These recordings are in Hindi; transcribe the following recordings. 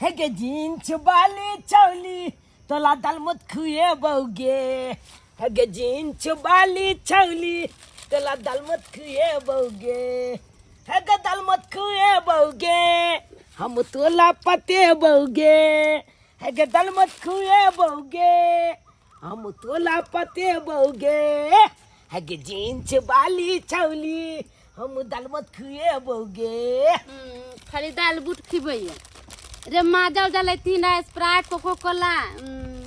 है के जींस बाली चौली तोला दाल मत खुए बउगे है के जींस बाली चौली तोला दाल मत खुए बउगे है के दाल मत खुए बउगे हम तोला पते बउगे है के दाल मत खुए बउगे हम तोला पते बउगे है के जींस बाली चौली हम दाल मत खुए बउगे खाली दाल बूट खिबैया रे माजा उजा लेती ना स्प्राइट कोको कोला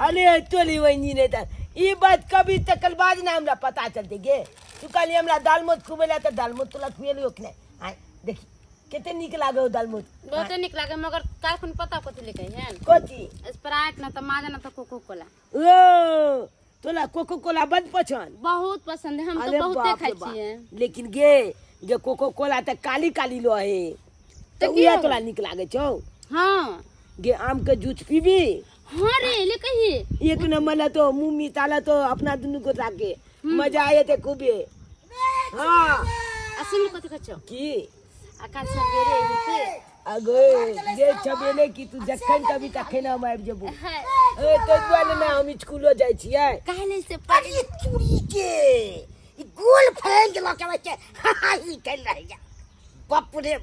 अरे तोली वही नहीं था ये बात कभी तकल बाद ना हमरा पता चलते गे तू कल हमरा दाल मत खुबेला त दाल मत तोला खुएली ओकने आय देखी केते निक लागे दाल मत बहुत निक लागे मगर काल खुन पता कथि लेके है कथि स्प्राइट ना त माजा ना त कोको कोला ओ तोला कोको कोला बड़ पसंद बहुत पसंद है हम तो बहुते खाइ छिए लेकिन गे कोको कोला त काली काली लो है तो ये तोला निक लागे छौ हां गे आम के जूस पीबी हाँ रे ले कहिए एक नंबर तो मुंह मिताला तो अपना दुनु को राके मजा आए थे खूबे हाँ असीम कथि कछो की आकाश सवेरे हिते अगे जे छबेले की तू जखन कभी तखन हम आबि जेबू ए तो दुआले ना हम स्कूलो जाय छियै काहे से अरे चूड़ी के ई गोल फेंक ल के बच्चे ई कल रह जा बाप रे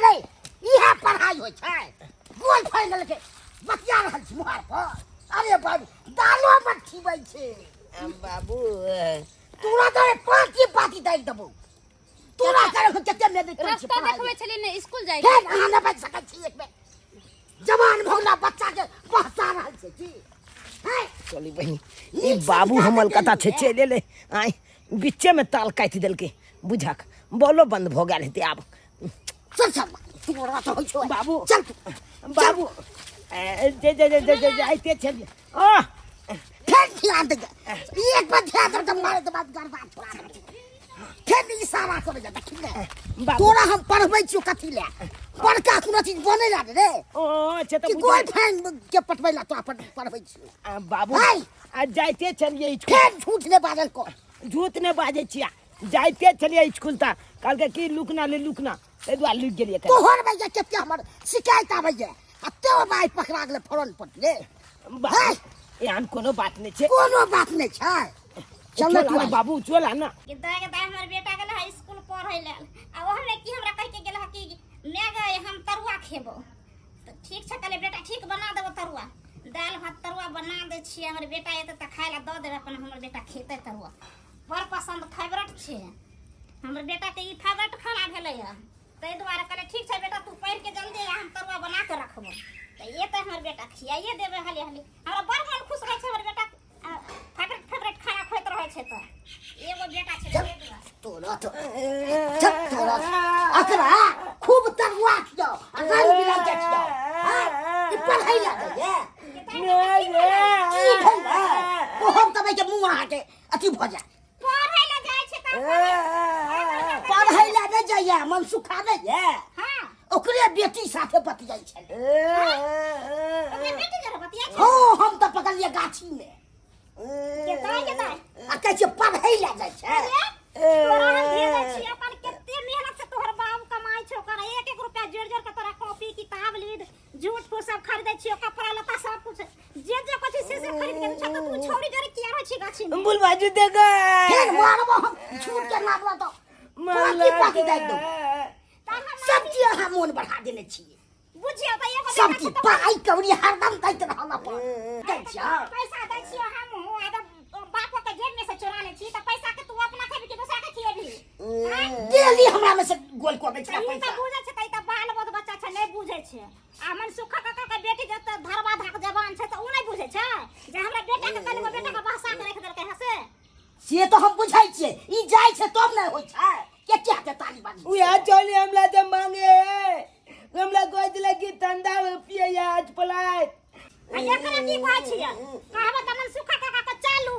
नहीं इहा पढ़ाई हो छै गोल फाइनल के बतिया रहल छी मुहार पर अरे बाबू दालो मत खिबै छै बाबू तोरा तो पार्टी दै देबो तोरा करे कते में दे रास्ता देखबै छली ने स्कूल जाय हे हम न बच सकै छी एक में जवान भौला बच्चा के पहचान रहल छै की है चली बहिनी ई बाबू हमल कथा छै चले ले आइ बीचे में ताल काटि देलके बुझक बोलो बंद भ गेल हेते आब चल चल तोरा तो होइ छौ बाबू चल बाबू जे आइते चल आ फिर ध्यान दे एक बार ध्यान दे मारे के बाद गरबा छोड़ा दे फिर इशारा करे जा ठीक है तोरा हम पढ़बै छियो कथि ले बड़का कोनो चीज बनै ला रे ओ अच्छा तो कोई फैन के पटबै ला तो पढ़बै छियो बाबू आ जाइते चलिए फिर झूठ ने बाजल को झूठ ने बाजे छिया जाइते चलिए स्कूल ता काल के की लुकना ले लुकना ए दुआ लुक गेलिए तोहर भैया केते हमर शिकायत आबै जे आ तो भाई पकड़ा गेले फौरन पट रे भाई एहन कोनो बात नहीं छे कोनो बात नहीं छै चल तू बाबू चल ना के दाय हमर बेटा गेल हाई स्कूल पढ़ै लेल आ ओहने की हमरा कह के गेल ह कि मैं गए हम तरुआ खेबो तो ठीक छै कहले बेटा ठीक बना देबो तरुआ दाल भात तरुआ बना दे छी हमर बेटा एते त खाय ला द देबे अपन हमर बेटा खेतै तरुआ बड़ पसंद फेवरेट छै हमर बेटा के ई फेवरेट खाना भेलै ह तै दुआरे कहले ठीक छै बेटा तू पढ़ के जल्दी हम तरुआ बना के रखबो त ये त हमर बेटा खियाइए देबे हाली हाली हमरा बड़ मन खुश रहै छै हमर बेटा फेवरेट खाना खोइत रहै छै त एगो बेटा छै तोरा तो तोरा अकरा खूब तरुआ खियो अगल बिना के खियो हां पढ़ै ला दे की भेला तो हम तबे के मुंह हाटे अथी भ जा पढ़ै ला जाइ छै त पढ़ै ला नै जाइए मन सुखा नै ये हां ओकरे बेटी साथे बतियाई छै ओकरे बेटी जरा बतियाई छै हो हम त पकड़लिए गाछी में के दाय आ कहै छै पढ़ै ला जाइ छै तोरा हम दे दै छी अपन कते मेहनत से तोहर बाप कमाई छौ कर एक एक रुपया जोड़ जोड़ के तोरा कॉपी किताब लीड झूठ फूस सब खरीदै छियो कपड़ा लत्ता सब कुछ जे कुछ से खरीद के छ तू छोड़ी जरे किया रह छी गाछी में बुल बाजू देगा फिर मारबो हम झूठ के नाम ला तो माकी पाकी दे दो सब चीज हम मन बढ़ा देने छी बुझियो त एगो सब चीज पाई कौड़ी हरदम दैत रहल अपन दै छियो पैसा दै छियो हम आ बापो के जेब में से चोरा ले छी त पैसा के तू अपना खेबी कि दूसरा के खिएबी डेली हमरा में से गोल को बेचला पैसा पैसा बुझै छै त बाल बद बच्चा छै नै बुझै छै आ मन सुखा काका के बेटी जत धरवा धक जवान छै त उ नै बुझै छै जे हमरा बेटा के कलगो बेटा के बहसा के रख देलकै हसे से तो हम बुझाई छियै ई जाय छै तब नै होय छै के क्या के ताली बाजी उ या चली हमला त मांगे हमला कोइ दिले की ठंडा पिए आज पलाय आ एकरा की कहै छियै कहबा त मन सुखा काका के चालू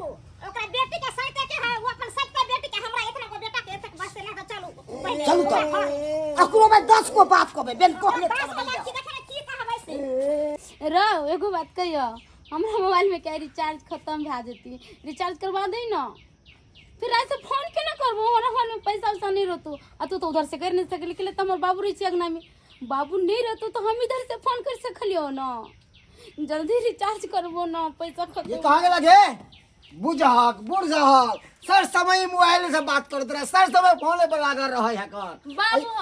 ओकरा बेटी के सहित के है वो अपन सहित बेटी के हमरा इतना को बेटा के एतक बस ले त चलू चलू त अकरो में 10 को बात कहबे बेन कहले की कहबै से रो एगो बात कहियो हमरा मोबाइल में क्या रिचार्ज खत्म भा जेती रिचार्ज करवा दे न फिर ऐसे फोन क्यों ना करबो हमरा फोन में पैसा वैसा नहीं रहतो आ तू तो उधर से कर नहीं सकली के तमर बाबू रही अगना में बाबू नहीं रहतो तो हम इधर से फोन कर सकलियो ना जल्दी रिचार्ज करबो ना पैसा खत्म ये कहाँ के लगे बुझहक बुढ़हक सर समय मोबाइल से बात करत रहे सर समय फोन पे लगा रहे है कर बाबू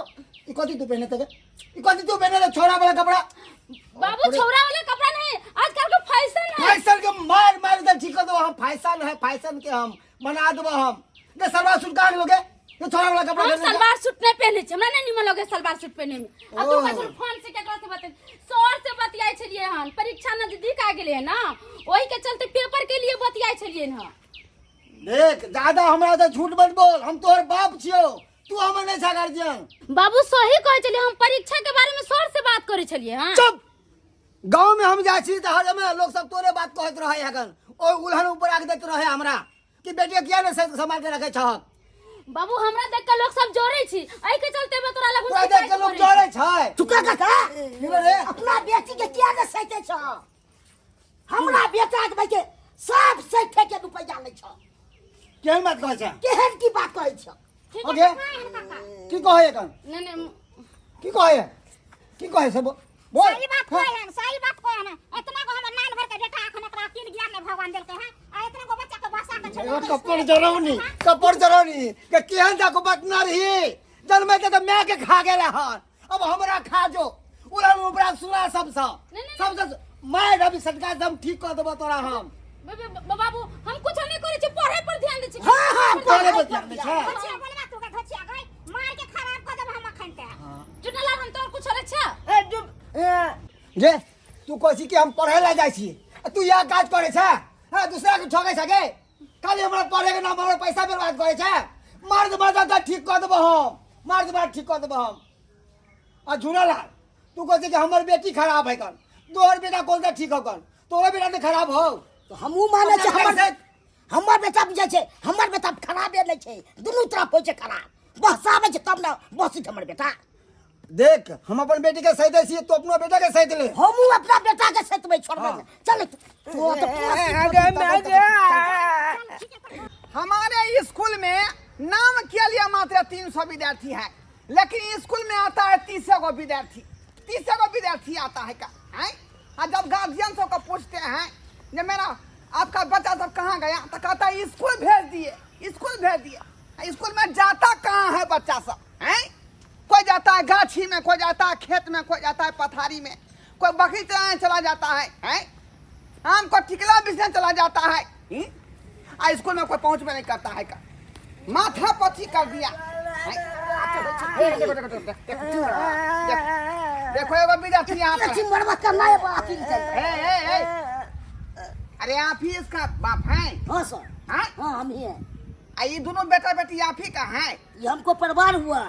ई कथी तू पहने थे ई कथी तू पहने ले छोरा वाला कपड़ा बाबू छोरा वाला कपड़ा नहीं आजकल का फैशन है फैशन के मार मार दे ठीक दो हम फैशन है फैशन के हम बना देबो हम ये सलवार सूट काट लोगे ये छोरा वाला कपड़ा हम पहने सलवार सूट नहीं पहने छी हमरा नहीं निमन लगे सलवार सूट पहने में अब तू कैसे फोन से केकरा से बते सर से बतियाई छलिए हन परीक्षा नजदीक आ गेले है ना ओही के चलते पेपर के लिए बतियाई छलिए हन देख ज्यादा हमरा से झूठ मत बोल हम तोहर बाप छियो तू हमर नहीं छा गार्जियन बाबू सही कहे छलिए हम परीक्षा के बारे में सर से बात करे छलिए हां चुप गांव में हम जाय छी त हर में लोग सब तोरे बात कहत रहे हगन ओ उल्हन ऊपर आके देत रहे हमरा कि बेटिया किया ने संभाल के रखे छ बाबू हमरा देख के लोग सब जोड़े छी एही के चलते में तोरा लगू तोरा देख के लोग जोड़े छै चुका का रे अपना बेटी के किया ने सहिते छ हमरा बेटा के भाई के सब सहिते के रुपया ले छ केहन बात कहै छै केहन की बात कहै छ ओके की कहै कन नहीं की कहै से बोल सही बात कोई है सही बात कोई है ना इतना को हमर नान भर के बेटा आखने एकरा तीन ज्ञान में भगवान देलके हैं आ इतना को बच्चा के भाषा के एगो कपड़ जरौनी के केहन जाको बात ना रही जन्मे के तो मैं के खा गेला हन अब हमरा खा जो उलम ऊपर सुना सब मैं अभी सरकार दम ठीक कर देबो तोरा हम बाबू हम कुछ नहीं करे छी पढ़ाई पर ध्यान दे छी हां पहले बच जाते छै बच्चा बोलबा तू के धचिया गई मार के खराब कर देब हम अखन के चुनला हम तो कुछ अच्छा ए चुप जे तू कहछी कि हम पढ़े ला जाइ छी तू या काज करे छै हां दूसरा के ठगे छै गे खाली हमरा पढ़े के नाम पर पैसा बर्बाद करे छै मार दे ठीक कर देबो हम मार दे ठीक कर देबो हम आ झुनाला तू कहछी कि हमर बेटी खराब है कन तोहर बेटा कौन सा ठीक हो कन तोहर बेटा तो खराब हो तो हमहू माने छै हमर बेटा बुझे छै हमर बेटा खराबे नहीं छै दुनू तरफ होय छै खराब बहसावे छै तब ना बसी हमर बेटा देख हम अपन बेटी के सही देसी तो अपना बेटा के सही ले हमहू अपना बेटा के सतबै छोड़बै चल तू तो हमारे स्कूल में नाम के लिए मात्र 300 विद्यार्थी है लेकिन स्कूल में आता है 300 गो विद्यार्थी आता है का है और जब गार्जियन को पूछते हैं ये मेरा आपका बच्चा सब कहाँ गया तो कहता है स्कूल भेज दिए स्कूल में जाता कहाँ है बच्चा सब है कोई जाता है गाछी में कोई जाता है खेत में कोई जाता है पथारी में कोई बकरी चराने चला जाता है आम को टिकला बिछने चला जाता है स्कूल में कोई पहुंच में नहीं करता है का माथा पथी कर दिया देखो एगो विद्यार्थी यहाँ पर चिमड़वा करना है बाकी है। अरे आप ही इसका बाप है हां सर हाँ हां हम ही हैं ये दोनों बेटा बेटी आप ही का है ये हमको परिवार हुआ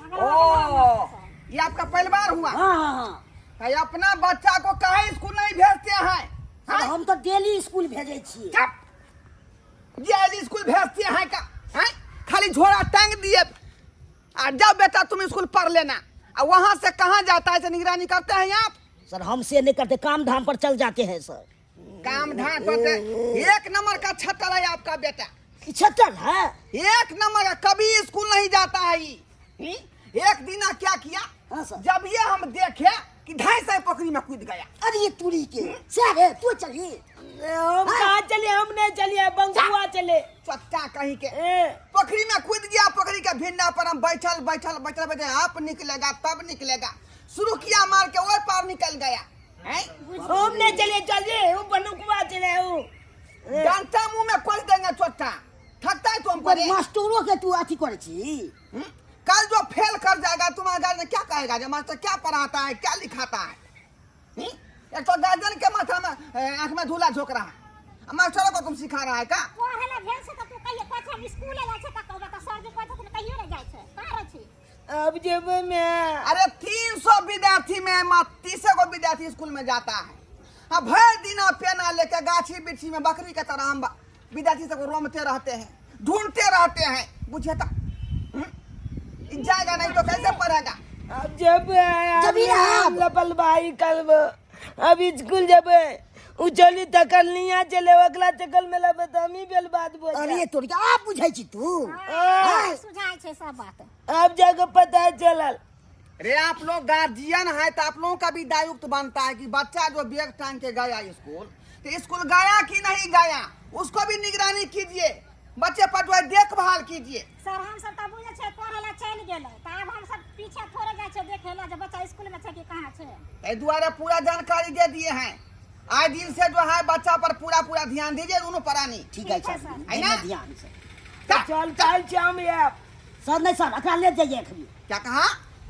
ओ ये आपका परिवार हुआ हां हां ये अपना बच्चा को कहीं स्कूल नहीं भेजते हैं हां हम तो डेली स्कूल भेजे छी डेली स्कूल भेजते हैं का है खाली झोला टांग दिए और जब बेटा तुम स्कूल पढ़ लेना और वहां से कहाँ जाता है निगरानी करते हैं आप सर हमसे नहीं करते काम धाम पर चल जाते हैं सर काम धाम करते एक नंबर का छत्तर है आपका बेटा 75 है एक नंबर का कभी स्कूल नहीं जाता है एक दिन क्या किया हाँ सर जब ये हम देखे कि 250 पोखरी में कूद गया अरे ये तुरी के सर है तू चली हम कहाँ चले हम नहीं चलिए बंकुआ चले चट्टा कहीं के पोखरी में कूद गया पोखरी के भिंडा पर हम बैठल आप निकलेगा तब निकलेगा शुरू किया मार के और पार निकल गया हम नहीं चले चलिए वो बंकुआ चले वो डंटा मुंह में खोल देंगे चट्टा थकता है तुमको मास्टरों के तू अथी करे छी कल जो फेल कर जाएगा तुम्हारा गार्जियन क्या कहेगा जो मास्टर क्या पढ़ाता है क्या लिखाता है एक तो गार्जियन के माथा में आंख में धूला झोंक रहा है मास्टरों को तुम सिखा रहा है क्या पढ़ले भेल से तू कहिए कोछ हम स्कूल जाय छै त कहबे त सर जी कोछ तू कहियो रे जाय छै कहां छी अब जब मैं अरे 300 विद्यार्थी में मात्र 30 गो विद्यार्थी स्कूल में जाता है अब भर दिन पेना लेके गाछी बिछी में बकरी के तरह हम विद्यार्थी सब रोमते रहते हैं ढूंढते रहते हैं बुझे तो जाएगा नहीं तो कैसे पढ़ेगा अब जब लपल भाई कल अब स्कूल जब उचली तकलनिया चले अगला चकल में लबतामी बेल बात बोल अरे तोरी आप बुझाई छी तू सुझाय छे सब बात। अब जाके पता चलल। अरे आप लोग गार्जियन है तो आप लोगों का भी दायित्व बनता है कि बच्चा जो बैग टांग के गया स्कूल, तो स्कूल गया कि नहीं गया उसको भी निगरानी कीजिए, बच्चे पर जो है देखभाल कीजिए। सर हम सब त बुझे छे पढ़े ला चल गेले त अब हम सब पीछे थोड़े जाय छे देखे ला जे बच्चा स्कूल में छे कि कहां छे। ए द्वारा पूरा जानकारी दे दिए हैं। आज दिन से जो है बच्चा पर पूरा ध्यान दीजिए दोनों प्राणी। ठीक है सर, है ना? ध्यान से चल कल शाम याब सर। नहीं सर, अकरा ले जाइए अखनी। क्या कहा?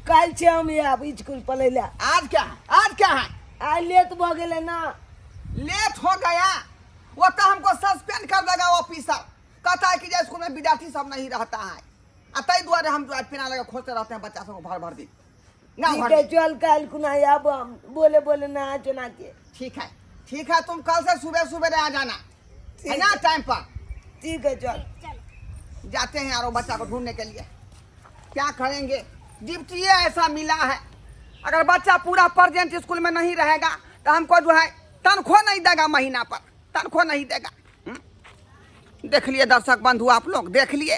कल शाम याब स्कूल पढ़े। आज क्या है? आज लेट भ गेले ना। लेट हो गया वो तो हमको सस्पेंड कर देगा ऑफिसर। कहता है कि जो स्कूल में विद्यार्थी सब नहीं रहता है, अतः द्वारा हम जो है पिना लगा खोजते रहते हैं बच्चा सबको भर दिन। ठीक है चल कल कुना याब बोले ना चुना के। ठीक है तुम कल से सुबह आ जाना, है ना, टाइम पर। ठीक है चल जाते हैं यारो बच्चा को ढूंढने के लिए। क्या करेंगे, ड्यूटी ऐसा मिला है। अगर बच्चा पूरा प्रेजेंट स्कूल में नहीं रहेगा तो हमको जो है तनख्वाह नहीं देगा, महीना पर तनख्वाह नहीं देगा। देख लिए दर्शक बंधु, आप लोग देख लिए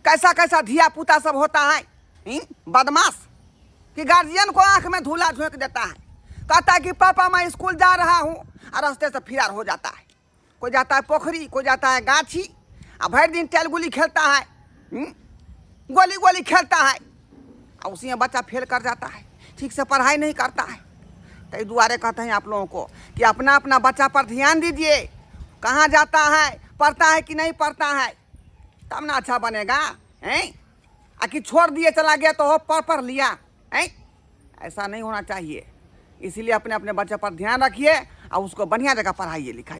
कैसा धिया पुता सब होता है बदमाश, कि गार्जियन को आंख में धूला झोंक देता है। कहता है कि पापा मैं स्कूल जा रहा हूँ और रास्ते से फिरार हो जाता है। कोई जाता है पोखरी, कोई जाता है गाछी, और भर दिन टेल गुली खेलता है, गोली खेलता है, और उसी में बच्चा फेल कर जाता है, ठीक से पढ़ाई नहीं करता है। तो दुआरे कहते हैं आप लोगों को कि अपना बच्चा पर ध्यान दीजिए, कहाँ जाता है, पढ़ता है कि नहीं पढ़ता है, तब ना अच्छा बनेगा। कि छोड़ दिए चला गया तो हो पढ़ लिया, ऐसा नहीं होना चाहिए। इसीलिए अपने बच्चे पर ध्यान रखिए और उसको बढ़िया जगह पढ़ाइए लिखाइए।